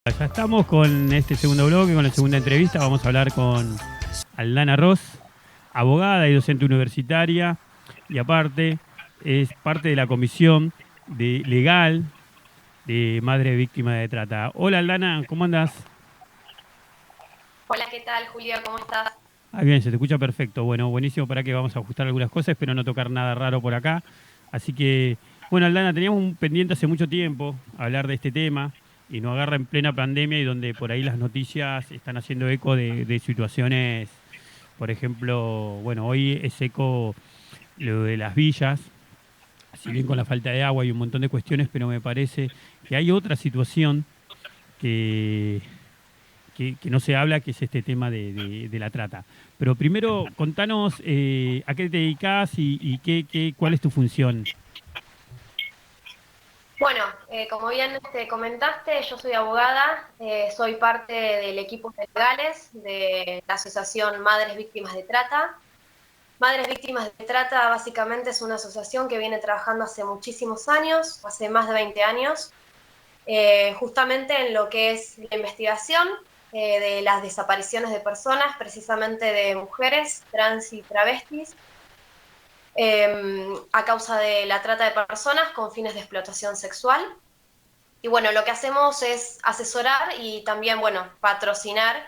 Ya estamos con este segundo bloque, con la segunda entrevista. Vamos a hablar con Aldana Ross, abogada y docente universitaria, y aparte es parte de la comisión legal de Madre Víctima de Trata. Hola Aldana, ¿cómo andás? Hola, ¿qué tal, Julia? ¿Cómo estás? Ah, bien, se te escucha perfecto. Bueno, buenísimo, para que vamos a ajustar algunas cosas, espero no tocar nada raro por acá. Así que, bueno, Aldana, teníamos un pendiente hace mucho tiempo hablar de este tema y nos agarra en plena pandemia y donde por ahí las noticias están haciendo eco de situaciones, por ejemplo, bueno, hoy es eco lo de las villas, si bien con la falta de agua y un montón de cuestiones, pero me parece que hay otra situación que que no se habla, que es este tema de la trata. Pero primero, contanos a qué te dedicas y cuál es tu función. Bueno, como bien comentaste, yo soy abogada, soy parte del equipo de legales de la Asociación Madres Víctimas de Trata. Madres Víctimas de Trata básicamente es una asociación que viene trabajando hace muchísimos años, hace más de 20 años, justamente en lo que es la investigación de las desapariciones de personas, precisamente de mujeres, trans y travestis, a causa de la trata de personas con fines de explotación sexual. Y bueno, lo que hacemos es asesorar y también, bueno, patrocinar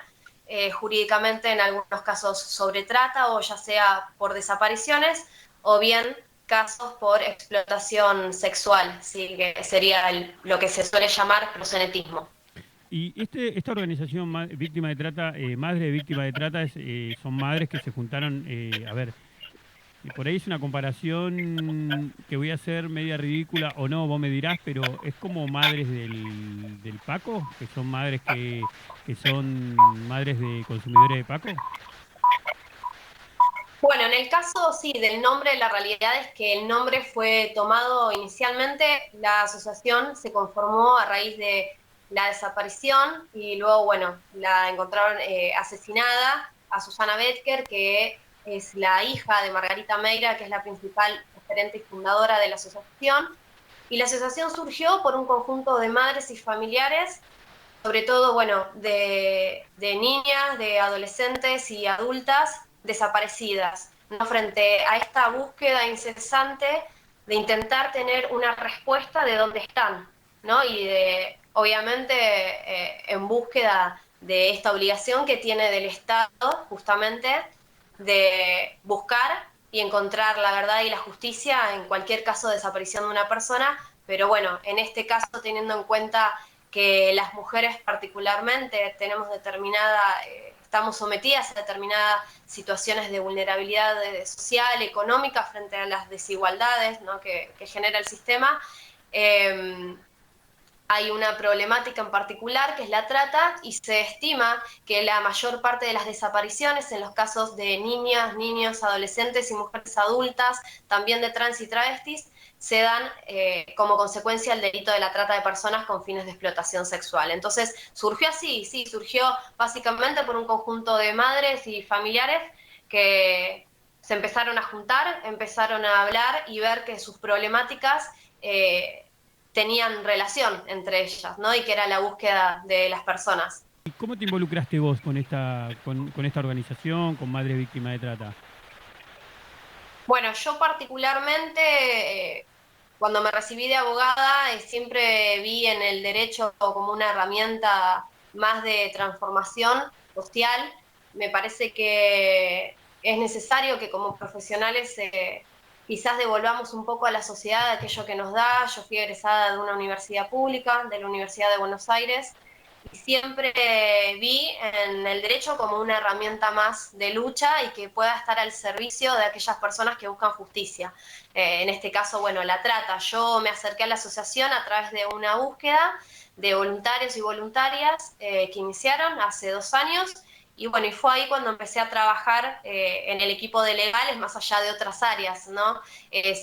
jurídicamente en algunos casos sobre trata o ya sea por desapariciones o bien casos por explotación sexual, ¿sí? Que sería lo que se suele llamar proxenetismo. Y esta organización víctima de trata, Madre de Víctima de Trata, son madres que se juntaron, a ver, por ahí es una comparación que voy a hacer media ridícula o no, vos me dirás, pero es como madres del Paco, que son madres que son madres de consumidores de Paco. Bueno, en el caso, sí, del nombre, la realidad es que el nombre fue tomado inicialmente, la asociación se conformó a raíz de la desaparición y luego, bueno, la encontraron asesinada a Susana Betker, que es la hija de Margarita Meira, que es la principal referente y fundadora de la asociación. Y la asociación surgió por un conjunto de madres y familiares, sobre todo, bueno, de niñas, de adolescentes y adultas desaparecidas, ¿no? Frente a esta búsqueda incesante de intentar tener una respuesta de dónde están, ¿no? Y de, obviamente, en búsqueda de esta obligación que tiene del Estado, justamente, de buscar y encontrar la verdad y la justicia en cualquier caso de desaparición de una persona, pero bueno, en este caso teniendo en cuenta que las mujeres particularmente tenemos determinada, estamos sometidas a determinadas situaciones de vulnerabilidad social, económica, frente a las desigualdades, ¿no? que genera el sistema. Eh, Hay una problemática en particular que es la trata y se estima que la mayor parte de las desapariciones en los casos de niñas, niños, adolescentes y mujeres adultas, también de trans y travestis, se dan como consecuencia el delito de la trata de personas con fines de explotación sexual. Entonces surgió así, sí, surgió básicamente por un conjunto de madres y familiares que se empezaron a juntar, empezaron a hablar y ver que sus problemáticas tenían relación entre ellas, ¿no? Y que era la búsqueda de las personas. ¿Y cómo te involucraste vos con esta organización, con Madres Víctimas de Trata? Bueno, yo particularmente, cuando me recibí de abogada, siempre vi en el derecho como una herramienta más de transformación social. Me parece que es necesario que como profesionales quizás devolvamos un poco a la sociedad aquello que nos da. Yo fui egresada de una universidad pública, de la Universidad de Buenos Aires, y siempre vi en el derecho como una herramienta más de lucha y que pueda estar al servicio de aquellas personas que buscan justicia. En este caso, bueno, la trata. Yo me acerqué a la asociación a través de una búsqueda de voluntarios y voluntarias que iniciaron hace 2 años. Y bueno, y fue ahí cuando empecé a trabajar en el equipo de legales, más allá de otras áreas, ¿no?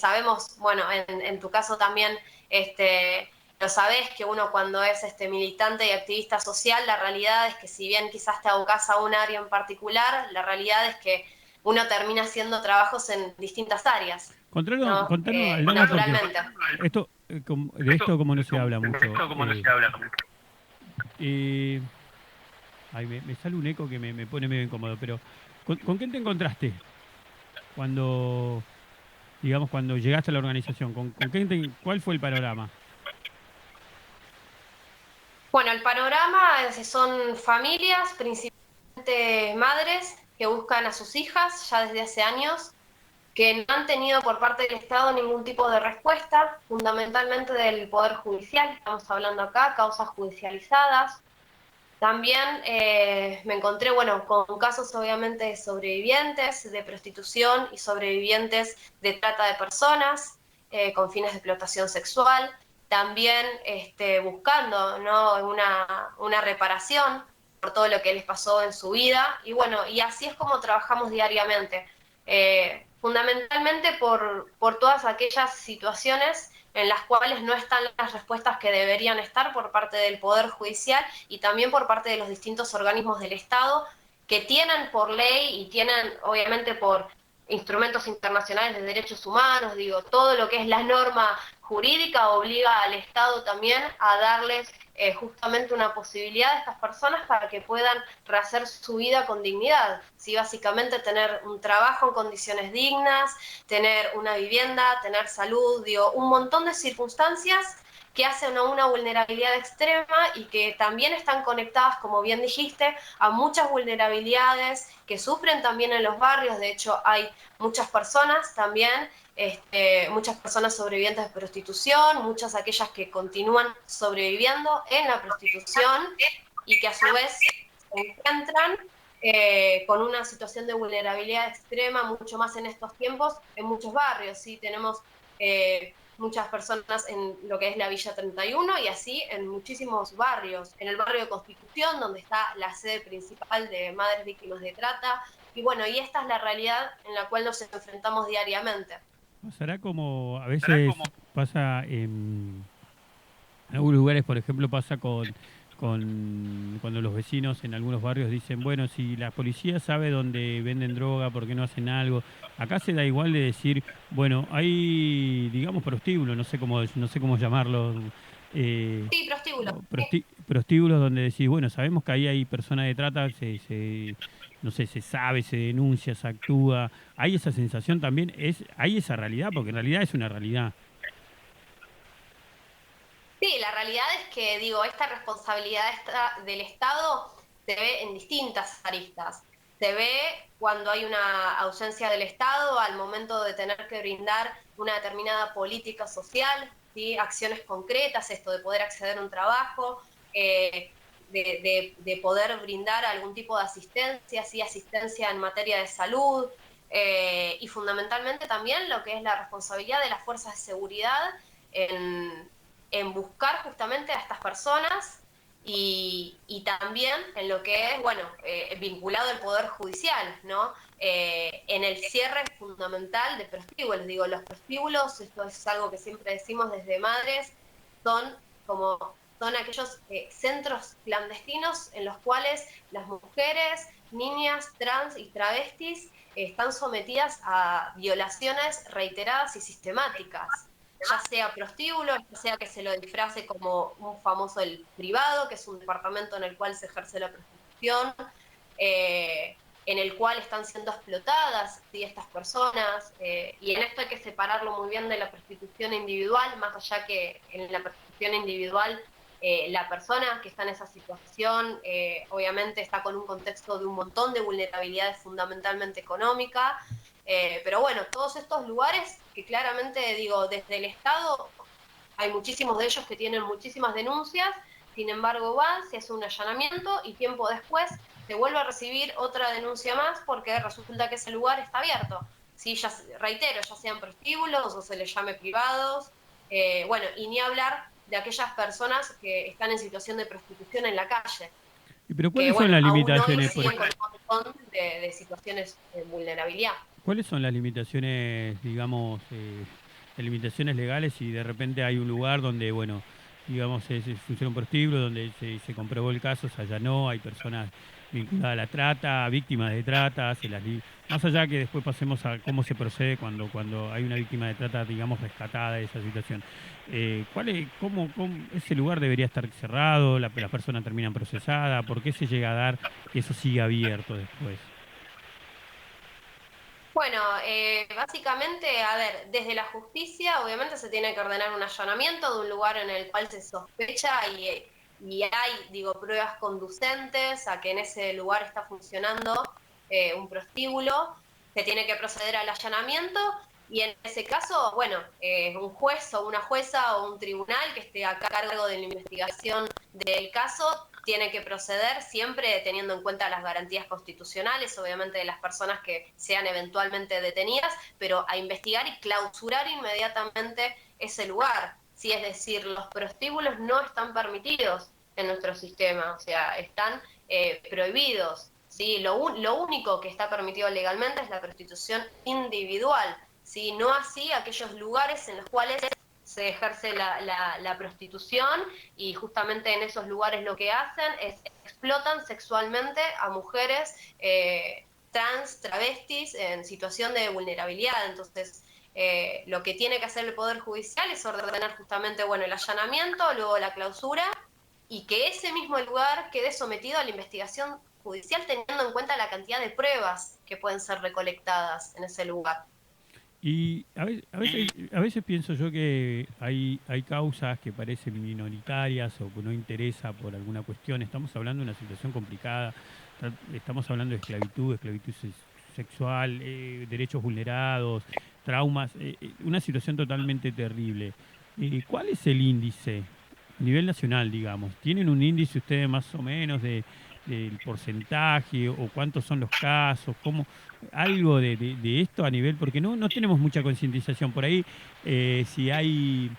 Sabemos, bueno, en tu caso también, lo sabés que uno cuando es militante y activista social, la realidad es que si bien quizás te abocás a un área en particular, la realidad es que uno termina haciendo trabajos en distintas áreas, ¿no? Contanos, Aldana, porque Naturalmente. de esto como no se habla mucho. Eh, me sale un eco que me pone medio incómodo, pero ¿con quién te encontraste cuando, digamos, cuando llegaste a la organización? ¿Con cuál fue el panorama? Bueno, el panorama son familias, principalmente madres, que buscan a sus hijas ya desde hace años, que no han tenido por parte del Estado ningún tipo de respuesta, fundamentalmente del Poder Judicial, estamos hablando acá, causas judicializadas. También me encontré, bueno, con casos obviamente de sobrevivientes de prostitución y sobrevivientes de trata de personas con fines de explotación sexual. También buscando, ¿no?, una reparación por todo lo que les pasó en su vida. Y bueno, y así es como trabajamos diariamente. Fundamentalmente por todas aquellas situaciones en las cuales no están las respuestas que deberían estar por parte del Poder Judicial y también por parte de los distintos organismos del Estado que tienen por ley y tienen obviamente por instrumentos internacionales de derechos humanos, digo, todo lo que es la norma jurídica obliga al Estado también a darles justamente una posibilidad a estas personas para que puedan rehacer su vida con dignidad, ¿sí? Básicamente tener un trabajo en condiciones dignas, tener una vivienda, tener salud, digo, un montón de circunstancias que hacen a una vulnerabilidad extrema y que también están conectadas, como bien dijiste, a muchas vulnerabilidades que sufren también en los barrios. De hecho, hay muchas personas también, muchas personas sobrevivientes de prostitución, muchas aquellas que continúan sobreviviendo en la prostitución y que a su vez se encuentran con una situación de vulnerabilidad extrema, mucho más en estos tiempos, en muchos barrios. ¿Sí? Tenemos muchas personas en lo que es la Villa 31 y así en muchísimos barrios. En el barrio de Constitución, donde está la sede principal de Madres Víctimas de Trata. Y bueno, y esta es la realidad en la cual nos enfrentamos diariamente. ¿Pasará como a veces pasa en algunos lugares, por ejemplo, pasa con cuando los vecinos en algunos barrios dicen, bueno, si la policía sabe dónde venden droga, ¿por qué no hacen algo? Acá se da igual de decir, bueno, hay, digamos, prostíbulos, no sé cómo llamarlo, eh, Sí, prostíbulo. prostíbulos donde decís, bueno, sabemos que ahí hay personas de trata, no sé, se sabe, se denuncia, se actúa. Hay esa sensación también, hay esa realidad, porque en realidad es una realidad. Sí, la realidad es que, digo, esta responsabilidad del Estado se ve en distintas aristas. Se ve cuando hay una ausencia del Estado al momento de tener que brindar una determinada política social, ¿sí? Acciones concretas, esto de poder acceder a un trabajo, de poder brindar algún tipo de asistencia, ¿sí? Asistencia en materia de salud, y fundamentalmente también lo que es la responsabilidad de las fuerzas de seguridad en buscar justamente a estas personas y también en lo que es, bueno, vinculado al Poder Judicial, ¿no? En el cierre fundamental de prostíbulos. Digo, los prostíbulos, esto es algo que siempre decimos desde Madres, son son aquellos centros clandestinos en los cuales las mujeres, niñas, trans y travestis están sometidas a violaciones reiteradas y sistemáticas, ya sea prostíbulo, ya sea que se lo disfrace como un famoso el privado, que es un departamento en el cual se ejerce la prostitución, en el cual están siendo explotadas, ¿sí?, estas personas, y en esto hay que separarlo muy bien de la prostitución individual, más allá que en la prostitución individual la persona que está en esa situación obviamente está con un contexto de un montón de vulnerabilidades fundamentalmente económica, pero bueno, todos estos lugares que claramente, digo, desde el Estado hay muchísimos de ellos que tienen muchísimas denuncias, sin embargo van, se hace un allanamiento y tiempo después se vuelve a recibir otra denuncia más porque resulta que ese lugar está abierto. Sí, ya reitero, ya sean prostíbulos o se les llame privados, bueno, y ni hablar de aquellas personas que están en situación de prostitución en la calle, Pero que ¿cuáles son bueno, las aún hoy limitaciones? siguen con un montón de situaciones de vulnerabilidad. ¿Cuáles son las limitaciones, digamos, limitaciones legales si de repente hay un lugar donde, bueno, digamos, funciona un prostíbulo donde se comprobó el caso, se allanó, hay personas vinculadas a la trata, víctimas de trata, más allá que después pasemos a cómo se procede cuando hay una víctima de trata, digamos, rescatada de esa situación. ¿Cómo ese lugar debería estar cerrado, la persona termina procesada? ¿Por qué se llega a dar que eso siga abierto después? Bueno, básicamente, a ver, desde la justicia obviamente se tiene que ordenar un allanamiento de un lugar en el cual se sospecha y hay, digo, pruebas conducentes a que en ese lugar está funcionando un prostíbulo. Se tiene que proceder al allanamiento y en ese caso, bueno, un juez o una jueza o un tribunal que esté a cargo de la investigación del caso tiene que proceder siempre teniendo en cuenta las garantías constitucionales, obviamente de las personas que sean eventualmente detenidas, pero a investigar y clausurar inmediatamente ese lugar. Sí, es decir, los prostíbulos no están permitidos en nuestro sistema, o sea, están prohibidos. ¿Sí? Lo único que está permitido legalmente es la prostitución individual, ¿sí? No así aquellos lugares en los cuales se ejerce la prostitución y justamente en esos lugares lo que hacen es explotan sexualmente a mujeres trans, travestis en situación de vulnerabilidad. Entonces, lo que tiene que hacer el Poder Judicial es ordenar justamente, bueno, el allanamiento, luego la clausura y que ese mismo lugar quede sometido a la investigación judicial teniendo en cuenta la cantidad de pruebas que pueden ser recolectadas en ese lugar. Y a veces pienso yo que hay causas que parecen minoritarias o que no interesa por alguna cuestión. Estamos hablando de una situación complicada, estamos hablando de esclavitud sexual, derechos vulnerados, traumas, una situación totalmente terrible. ¿Cuál es el índice a nivel nacional, digamos? ¿Tienen un índice ustedes más o menos del porcentaje o cuántos son los casos? Algo de esto a nivel, porque no tenemos mucha concientización por ahí, si hay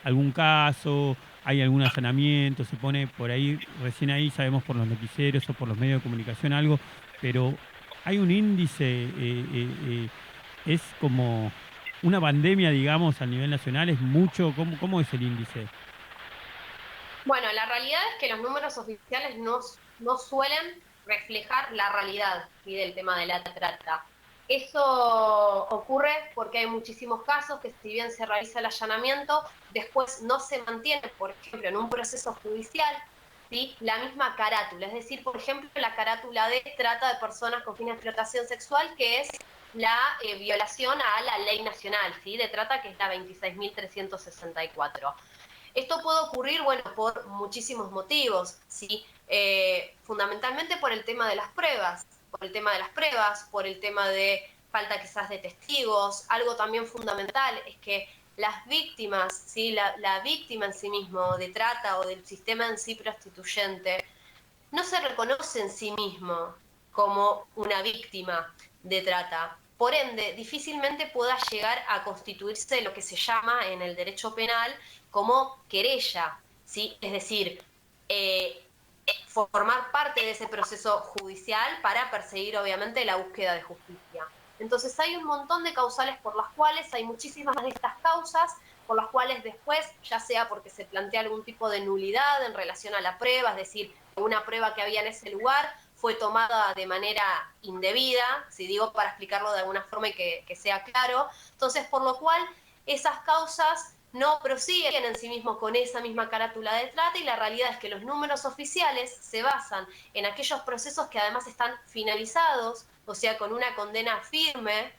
algún caso, hay algún allanamiento, se pone por ahí, recién ahí sabemos por los noticieros o por los medios de comunicación algo, pero hay un índice, es como una pandemia, digamos, a nivel nacional, es mucho, ¿cómo es el índice? Bueno, la realidad es que los números oficiales no suelen reflejar la realidad, ¿sí? Del tema de la trata. Eso ocurre porque hay muchísimos casos que si bien se realiza el allanamiento, después no se mantiene, por ejemplo, en un proceso judicial, ¿sí? La misma carátula. Es decir, por ejemplo, la carátula de trata de personas con fines de explotación sexual, que es la violación a la ley nacional, ¿sí? De trata, que es la 26.364. Esto puede ocurrir, bueno, por muchísimos motivos, ¿sí? Fundamentalmente por el tema de las pruebas, por el tema de falta quizás de testigos. Algo también fundamental es que las víctimas, ¿sí? La víctima en sí mismo de trata o del sistema en sí prostituyente, no se reconoce en sí mismo como una víctima de trata. Por ende, difícilmente pueda llegar a constituirse lo que se llama en el derecho penal como querella, ¿sí? Es decir, eh, formar parte de ese proceso judicial para perseguir obviamente la búsqueda de justicia. Entonces hay un montón de causales por las cuales, hay muchísimas de estas causas por las cuales después, ya sea porque se plantea algún tipo de nulidad en relación a la prueba, es decir, una prueba que había en ese lugar fue tomada de manera indebida, si digo para explicarlo de alguna forma y que sea claro, entonces por lo cual esas causas no prosiguen en sí mismos con esa misma carátula de trata y la realidad es que los números oficiales se basan en aquellos procesos que además están finalizados, o sea, con una condena firme,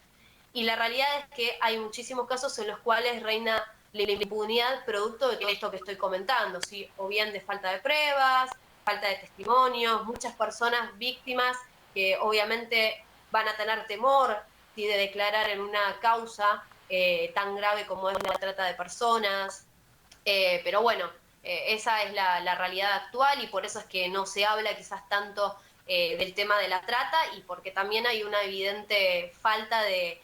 y la realidad es que hay muchísimos casos en los cuales reina la impunidad producto de todo esto que estoy comentando, ¿sí? O bien de falta de pruebas, falta de testimonios, muchas personas víctimas que obviamente van a tener temor, ¿sí? De declarar en una causa tan grave como es la trata de personas. Pero bueno, esa es la realidad actual y por eso es que no se habla quizás tanto del tema de la trata y porque también hay una evidente falta de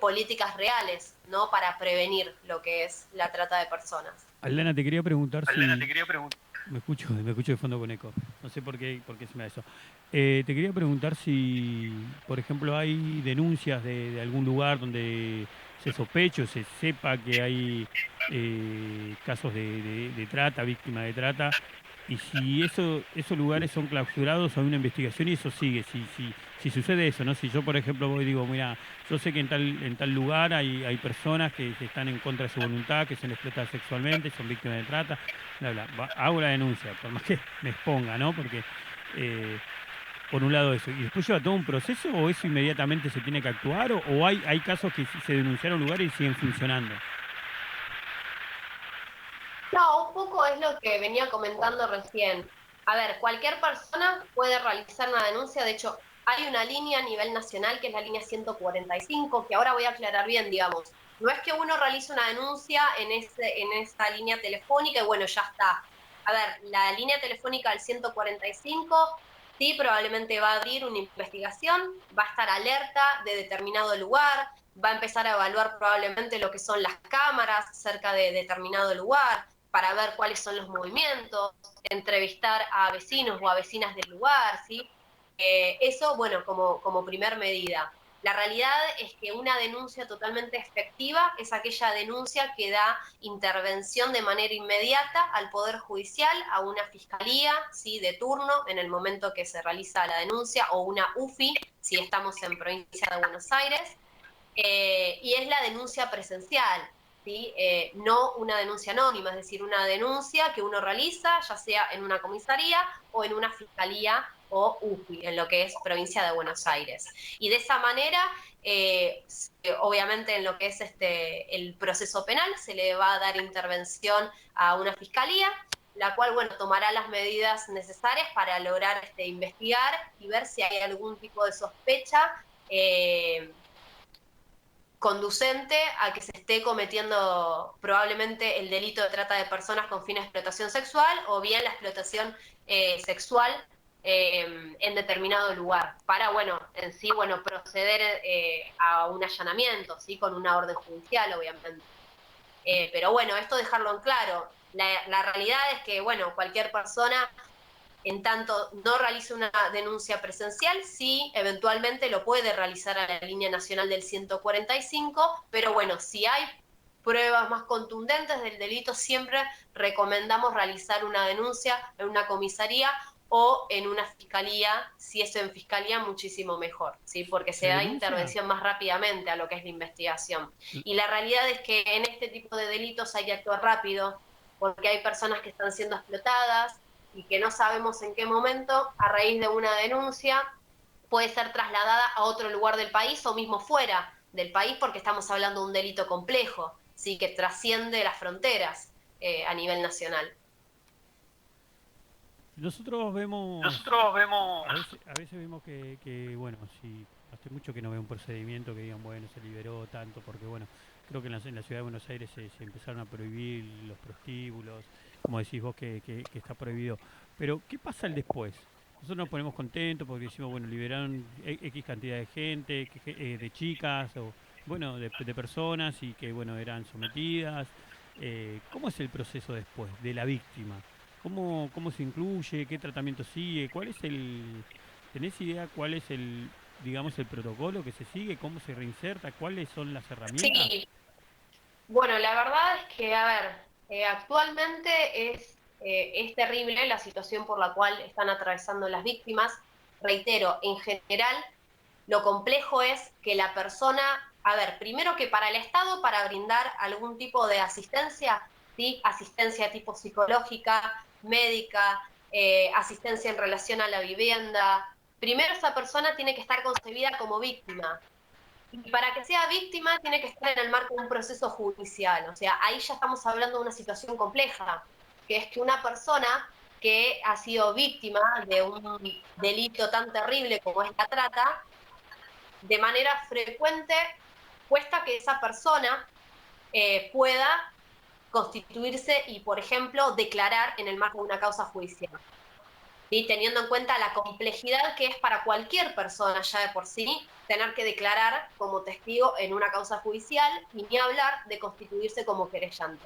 políticas reales, ¿no? Para prevenir lo que es la trata de personas. Aldana, te quería preguntar Aldana, te si, quería preguntar. me escucho de fondo con eco. No sé por qué se me da eso. Te quería preguntar si, por ejemplo, hay denuncias de algún lugar donde se sospeche o se sepa que hay casos de trata, víctima de trata, y si esos lugares son clausurados, hay una investigación y eso sigue. Si sucede eso, ¿no? Si yo, por ejemplo, voy y digo, mira, yo sé que en tal lugar hay personas que están en contra de su voluntad, que son explotadas sexualmente, son víctimas de trata, bla, bla. Hago la denuncia, por más que me exponga, ¿no? Porque, por un lado eso, y después lleva todo un proceso, o eso inmediatamente se tiene que actuar, o hay casos que se denunciaron lugares y siguen funcionando. No, un poco es lo que venía comentando recién. A ver, cualquier persona puede realizar una denuncia, de hecho, hay una línea a nivel nacional que es la línea 145, que ahora voy a aclarar bien, digamos. No es que uno realice una denuncia en esa línea telefónica y bueno, ya está. A ver, la línea telefónica del 145 sí probablemente va a abrir una investigación, va a estar alerta de determinado lugar, va a empezar a evaluar probablemente lo que son las cámaras cerca de determinado lugar, para ver cuáles son los movimientos, entrevistar a vecinos o a vecinas del lugar, ¿sí? Eso, bueno, como primer medida. La realidad es que una denuncia totalmente efectiva es aquella denuncia que da intervención de manera inmediata al Poder Judicial, a una fiscalía, ¿sí? De turno en el momento que se realiza la denuncia, o una UFI, si estamos en provincia de Buenos Aires, y es la denuncia presencial, ¿sí? No una denuncia anónima, es decir, una denuncia que uno realiza, ya sea en una comisaría o en una fiscalía o UFI, en lo que es provincia de Buenos Aires. Y de esa manera, obviamente en lo que es el proceso penal, se le va a dar intervención a una fiscalía, la cual, bueno, tomará las medidas necesarias para lograr investigar y ver si hay algún tipo de sospecha conducente a que se esté cometiendo probablemente el delito de trata de personas con fines de explotación sexual o bien la explotación sexual en determinado lugar, para, bueno, en sí, bueno, proceder a un allanamiento, ¿sí? Con una orden judicial, obviamente. Pero bueno, esto dejarlo en claro. La realidad es que, bueno, cualquier persona en tanto no realice una denuncia presencial, sí, eventualmente lo puede realizar a la línea nacional del 145, pero bueno, si hay pruebas más contundentes del delito, siempre recomendamos realizar una denuncia en una comisaría o en una fiscalía, si es en fiscalía muchísimo mejor, ¿sí? Porque se ¿Se da denuncia? intervención más rápidamente a lo que es la investigación. Y la realidad es que en este tipo de delitos hay que actuar rápido, porque hay personas que están siendo explotadas, y que no sabemos en qué momento, a raíz de una denuncia, puede ser trasladada a otro lugar del país o mismo fuera del país, porque estamos hablando de un delito complejo, ¿sí? Que trasciende las fronteras a nivel nacional. Nosotros vemos, Nosotros vemos, a veces vemos bueno, si hace mucho que no veo un procedimiento que digan, bueno, se liberó tanto, porque bueno, creo que en la ciudad de Buenos Aires se empezaron a prohibir los prostíbulos, como decís vos que está prohibido. Pero, ¿qué pasa el después? Nosotros nos ponemos contentos porque decimos, bueno, liberaron X cantidad de gente, de chicas, o bueno, de personas y que, bueno, eran sometidas. ¿Cómo es el proceso después de la víctima? ¿Cómo se incluye? ¿Qué tratamiento sigue? ¿Tenés idea cuál es digamos, el protocolo que se sigue? ¿Cómo se reinserta? ¿Cuáles son las herramientas? Sí, bueno, la verdad es que, a ver, actualmente es terrible la situación por la cual están atravesando las víctimas. Reitero, en general, lo complejo es que la persona, a ver, primero que para el Estado, para brindar algún tipo de asistencia, ¿sí? Asistencia tipo psicológica, médica, asistencia en relación a la vivienda, primero esa persona tiene que estar concebida como víctima. Y para que sea víctima tiene que estar en el marco de un proceso judicial. O sea, ahí ya estamos hablando de una situación compleja, que es que una persona que ha sido víctima de un delito tan terrible como es la trata, de manera frecuente cuesta que esa persona pueda constituirse y, por ejemplo, declarar en el marco de una causa judicial. ¿Sí? Teniendo en cuenta la complejidad que es para cualquier persona ya de por sí tener que declarar como testigo en una causa judicial y ni hablar de constituirse como querellante.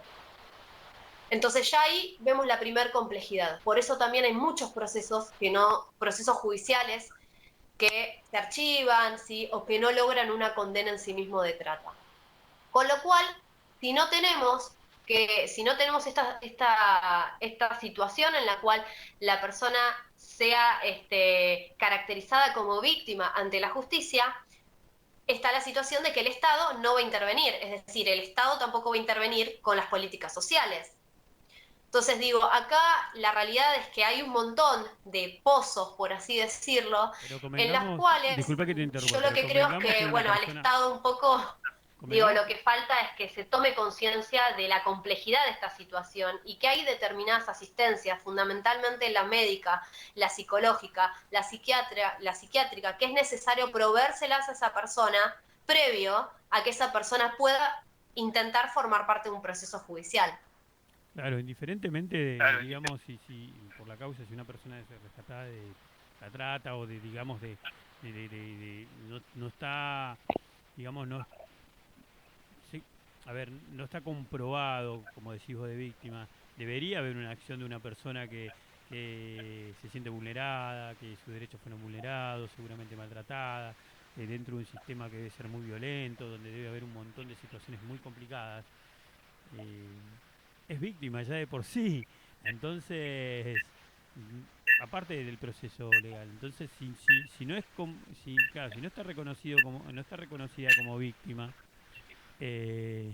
Entonces ya ahí vemos la primer complejidad. Por eso también hay muchos procesos judiciales que se archivan, ¿sí? O que no logran una condena en sí mismo de trata. Con lo cual, si no tenemos que si no tenemos esta situación en la cual la persona sea caracterizada como víctima ante la justicia, está la situación de que el Estado no va a intervenir, es decir, el Estado tampoco va a intervenir con las políticas sociales. Entonces digo, acá la realidad es que hay un montón de pozos, por así decirlo, Pero en las convengamos, cuales disculpa que te interrumpa, yo lo pero que creo es convengamos que que, una bueno, al persona, Estado un poco, digo, convengamos lo que falta es que se tome conciencia de la complejidad de esta situación y que hay determinadas asistencias, fundamentalmente la médica, la psicológica, la psiquiátrica, que es necesario proveérselas a esa persona previo a que esa persona pueda intentar formar parte de un proceso judicial. claro, indiferentemente de, digamos, si por la causa, si una persona es rescatada de la trata o de, digamos, no está, digamos, no, sí, a ver, no está comprobado, como decís vos, de víctima, debería haber una acción de una persona que se siente vulnerada, que sus derechos fueron vulnerados, seguramente maltratada, dentro de un sistema que debe ser muy violento, donde debe haber un montón de situaciones muy complicadas. eh, es víctima ya de por sí. Entonces, aparte del proceso legal, entonces si no es claro, si no está reconocido como, no está reconocida como víctima, eh,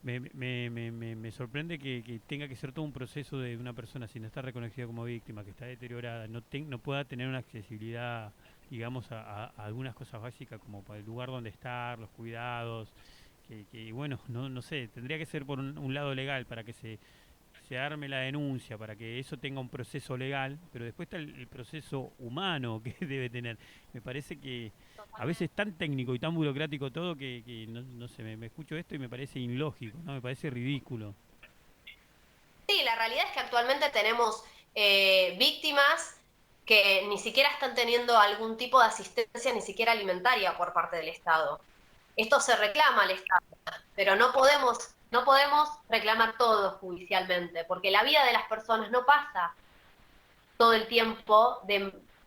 me sorprende que tenga que ser todo un proceso de una persona si no está reconocida como víctima, que está deteriorada, no pueda tener una accesibilidad, digamos, a algunas cosas básicas como para el lugar donde estar, los cuidados, bueno, no sé, tendría que ser por un lado legal para que se arme la denuncia, para que eso tenga un proceso legal, pero después está el proceso humano que debe tener. Me parece que a veces es tan técnico y tan burocrático todo que no sé, me escucho esto y me parece ilógico, ¿no? Me parece ridículo. Sí, la realidad es que actualmente tenemos víctimas que ni siquiera están teniendo algún tipo de asistencia, ni siquiera alimentaria por parte del Estado. Esto se reclama al Estado, pero no podemos reclamar todo judicialmente, porque la vida de las personas no pasa todo el tiempo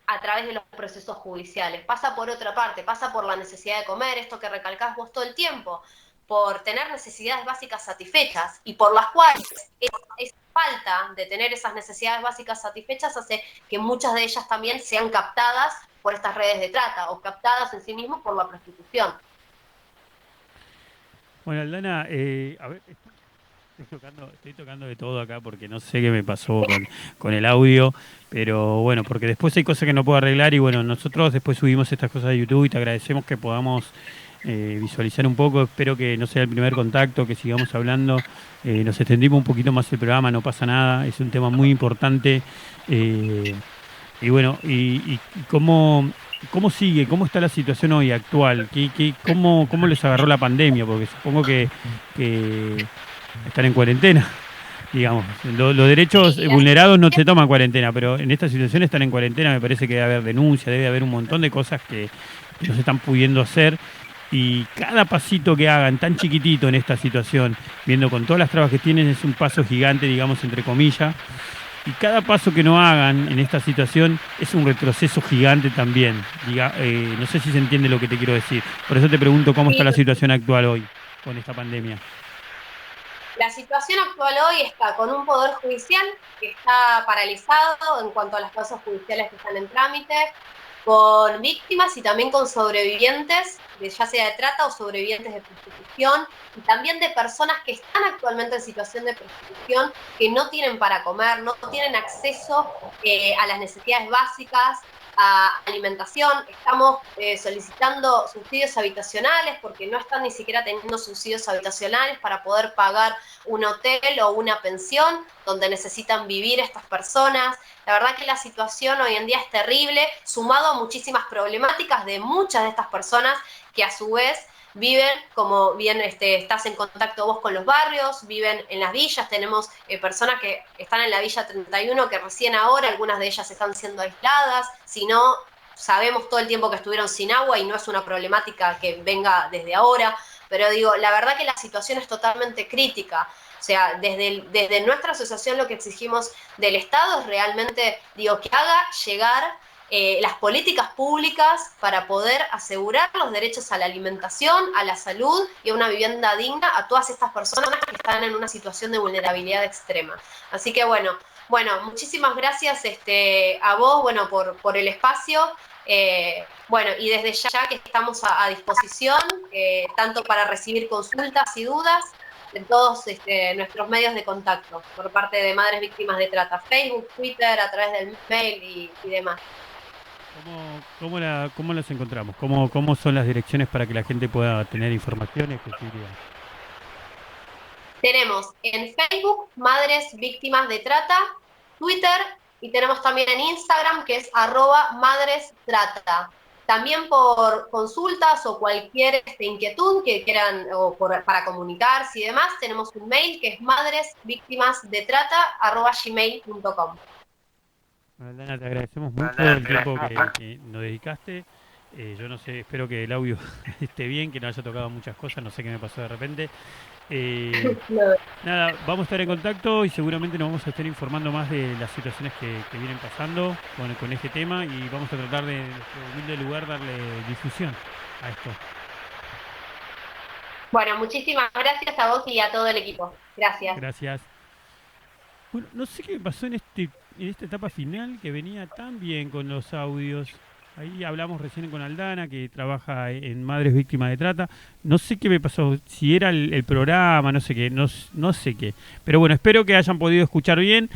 a través de los procesos judiciales. Pasa por otra parte, pasa por la necesidad de comer, esto que recalcás vos todo el tiempo, por tener necesidades básicas satisfechas y por las cuales esa falta de tener esas necesidades básicas satisfechas hace que muchas de ellas también sean captadas por estas redes de trata o captadas en sí mismos por la prostitución. Bueno, Aldana, a ver, estoy tocando de todo acá porque no sé qué me pasó con el audio, pero bueno, porque después hay cosas que no puedo arreglar y bueno, nosotros después subimos estas cosas a YouTube y te agradecemos que podamos visualizar un poco. Espero que no sea el primer contacto, que sigamos hablando. Nos extendimos un poquito más el programa, no pasa nada, es un tema muy importante. eh, y bueno, y cómo sigue, cómo está la situación hoy actual, cómo les agarró la pandemia, porque supongo que están en cuarentena, digamos. Los derechos Y la vulnerados no se toman cuarentena, pero en esta situación están en cuarentena, me parece que debe haber denuncia, debe haber un montón de cosas que no se están pudiendo hacer. Y cada pasito que hagan tan chiquitito en esta situación, viendo con todas las trabas que tienen, es un paso gigante, digamos, entre comillas. Y cada paso que no hagan en esta situación es un retroceso gigante también. No sé si se entiende lo que te quiero decir. Por eso te pregunto cómo está la situación actual hoy con esta pandemia. La situación actual hoy está con un poder judicial que está paralizado en cuanto a las causas judiciales que están en trámite, con víctimas y también con sobrevivientes, ya sea de trata o sobrevivientes de prostitución, y también de personas que están actualmente en situación de prostitución, que no tienen para comer, no tienen acceso a las necesidades básicas, a alimentación. Estamos solicitando subsidios habitacionales porque no están ni siquiera teniendo subsidios habitacionales para poder pagar un hotel o una pensión donde necesitan vivir estas personas. La verdad que la situación hoy en día es terrible, sumado a muchísimas problemáticas de muchas de estas personas que a su vez viven, como bien estás en contacto vos con los barrios, viven en las villas, tenemos personas que están en la Villa 31 que recién ahora, algunas de ellas están siendo aisladas, si no, sabemos todo el tiempo que estuvieron sin agua y no es una problemática que venga desde ahora, pero digo, la verdad que la situación es totalmente crítica. O sea, desde nuestra asociación lo que exigimos del Estado es realmente, digo, que haga llegar las políticas públicas para poder asegurar los derechos a la alimentación, a la salud y a una vivienda digna a todas estas personas que están en una situación de vulnerabilidad extrema. Así que bueno, muchísimas gracias a vos, por el espacio. Y desde ya que estamos a disposición, tanto para recibir consultas y dudas en todos nuestros medios de contacto, por parte de Madres Víctimas de Trata, Facebook, Twitter, a través del mail y demás. ¿Cómo las encontramos? ¿Cómo son las direcciones para que la gente pueda tener información y accesibilidad? Tenemos en Facebook Madres Víctimas de Trata, Twitter y tenemos también en Instagram que es @madrestrata. También por consultas o cualquier inquietud que quieran para comunicarse y demás, tenemos un mail que es madresvictimasdetrata@gmail.com. Bueno, Aldana, te agradecemos mucho el tiempo que nos dedicaste. Yo no sé, espero que el audio esté bien, que no haya tocado muchas cosas, no sé qué me pasó de repente. Nada, vamos a estar en contacto y seguramente nos vamos a estar informando más de las situaciones que vienen pasando con este tema y vamos a tratar de, en nuestro humilde lugar, darle difusión a esto. Bueno, muchísimas gracias a vos y a todo el equipo. Gracias. Gracias. Bueno, no sé qué me pasó en esta etapa final que venía tan bien con los audios. Ahí hablamos recién con Aldana, que trabaja en Madres Víctimas de Trata. No sé qué me pasó, si era el programa, no sé qué, no sé qué. Pero bueno, espero que hayan podido escuchar bien.